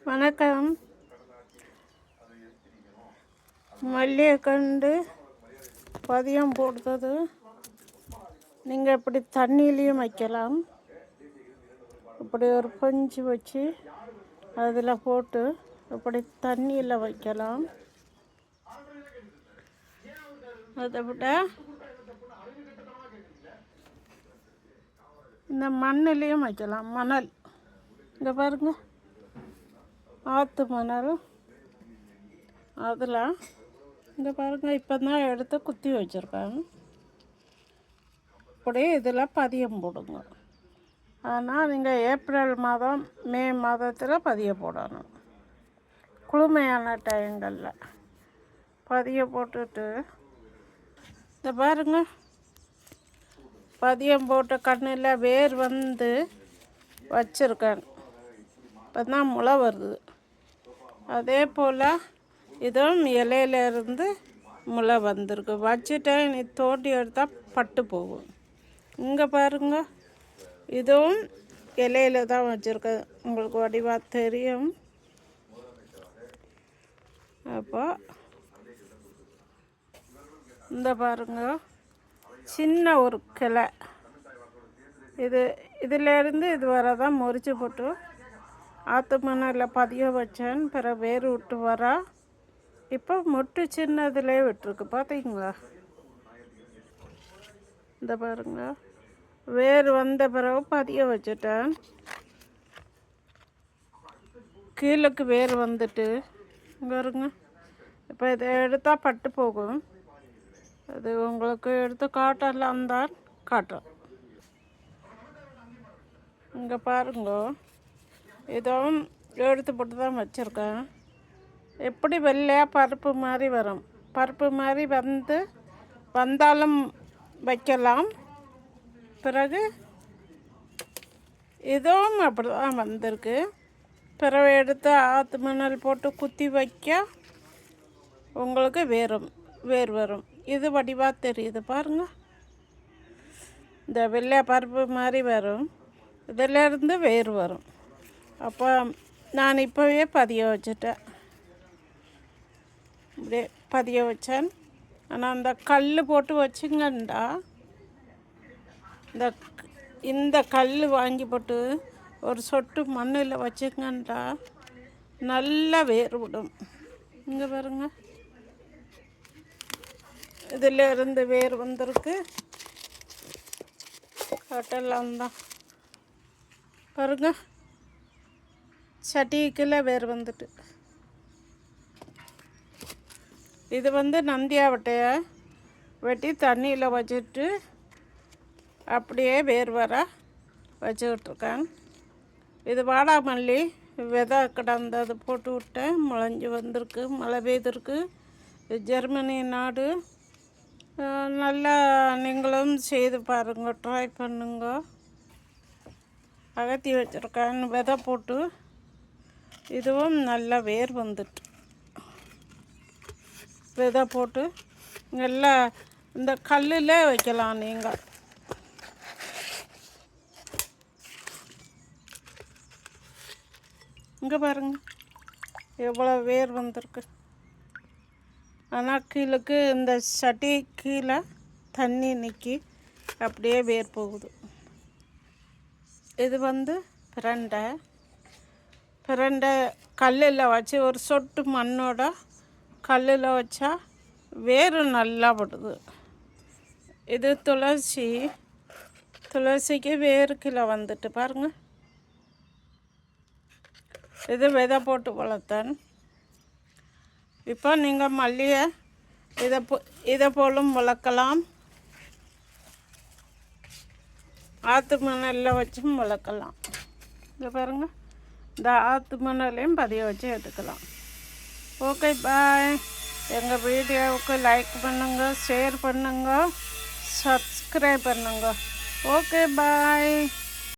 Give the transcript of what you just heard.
வணக்கம். மல்லிகை கண்டு பதியம் போடுறது நீங்கள் இப்படி தண்ணியிலையும் வைக்கலாம். இப்படி ஒரு பஞ்சு வச்சு அதில் போட்டு இப்படி தண்ணியில் வைக்கலாம். அதை விட இந்த மண்ணிலையும் வைக்கலாம். மணல் இங்கே பாருங்க, ஆற்று மணல். அதில் இங்கே பாருங்கள், இப்போ தான் எடுத்து குத்தி வச்சுருக்காங்க. அப்படியே இதில் பதியம் போடுங்க. ஆனால் நீங்கள் ஏப்ரல் மாதம் மே மாதத்தில் பதியம் போடணும். குளுமையான டைங்களில் பதியம் போட்டுட்டு இந்த பாருங்க, பதியம் போட்ட கண்ணில் வேர் வந்து வச்சுருக்கேன். இப்போ தான் முளை வருது. அதே போல் இதுவும் இலையிலேருந்து முளை வந்திருக்கு. வச்சுட்டேன், நீ தோண்டி எடுத்தால் பட்டு போகும். இங்கே பாருங்க, இதுவும் இலையில தான் வச்சுருக்கேன். உங்களுக்கு வடிவாக தெரியும். அப்போ இந்த பாருங்க, சின்ன ஒரு கிளை. இதிலேருந்து இது வர தான் முறிச்சு போட்டு ஆற்று மணலில் பதிய வச்சேன். பிறகு வேர் விட்டு வரா. இப்போ மொட்டு சின்னதுலேயே விட்டுருக்கு. பார்த்தீங்களா? இந்த பாருங்க, வேர் வந்த பிறகு பதிய வச்சுட்டேன். கீழக்கு வேர் வந்துட்டு பாருங்க. இப்போ இதை எடுத்தால் பட்டு போகும். அது உங்களுக்கு எடுத்து காட்டலாம் தான் காட்டுறோம். இங்கே பாருங்க, இதுவும் எடுத்து போட்டு தான் வச்சுருக்கேன். எப்படி வெள்ளையாக பருப்பு மாதிரி வரும். பருப்பு மாதிரி வந்தாலும் வைக்கலாம். பிறகு இதுவும் அப்படி தான் வந்திருக்கு. பிறகு எடுத்து ஆற்று மணல் போட்டு குத்தி வைக்க உங்களுக்கு வேர் வரும். இது வடிவாக தெரியுது பாருங்கள். இந்த வெள்ளை பருப்பு மாதிரி வரும். இதிலேருந்து வேர் வரும். அப்போ நான் இப்போவே பதிய வச்சுட்டேன். இப்படியே பதிய வச்சேன். ஆனால் அந்த கல் போட்டு வச்சுங்கண்டா, இந்த கல் வாங்கி போட்டு ஒரு சொட்டு மண்ணில் வச்சுங்கண்டா நல்லா வேர் விடும். இங்கே பாருங்க, இதில் இருந்து வேர் வந்திருக்கு. காட்டெல்லாம் தான் பாருங்க, சட்டிக்குள்ள வேர் வந்துட்டு. இது வந்து நந்தியாவட்டையை வெட்டி தண்ணியில் வச்சுட்டு அப்படியே வேர் வர வச்சுக்கிட்டுருக்கேன். இது வாடாமல்லி விதை கிடந்தது போட்டு விட்டேன். முளைஞ்சி வந்திருக்கு, மழை பெய்திருக்கு. இது ஜெர்மனி நாடு. நல்லா நீங்களும் செய்து பாருங்க, ட்ரை பண்ணுங்க. அகத்தி வச்சுருக்கேன் விதை போட்டு. இதுவும் நல்லா வேர் வந்துட்டு விதை போட்டு நல்லா இந்த கல்லில் வைக்கலாம். நீங்கள் இங்கே பாருங்க, எவ்வளோ வேர் வந்திருக்கு. ஆனால் கீழக்கு இந்த சட்டி கீழே தண்ணி நிற்கி அப்படியே வேர் போகுது. இது வந்து பிரண்டை கல்லில் வச்சு ஒரு சொட்டு மண்ணோட கல்லில் வச்சா வேர் நல்லா படுது. இது துளசிக்கு வேர் கீழே வந்துட்டு பாருங்கள். இது விதை போட்டு வளர்த்தேன். இப்போ நீங்கள் மல்லிகை இதை போலும் வளர்க்கலாம். ஆற்று மணலில் வச்சும் வளர்க்கலாம். இங்கே பாருங்கள், இந்த ஆற்று மணலையும் பதிய வச்சு எடுத்துக்கலாம். ஓகே, பாய். எங்கள் வீடியோவுக்கு லைக் பண்ணுங்கள், ஷேர் பண்ணுங்கள், சப்ஸ்கிரைப் பண்ணுங்கள். ஓகே, பாய்.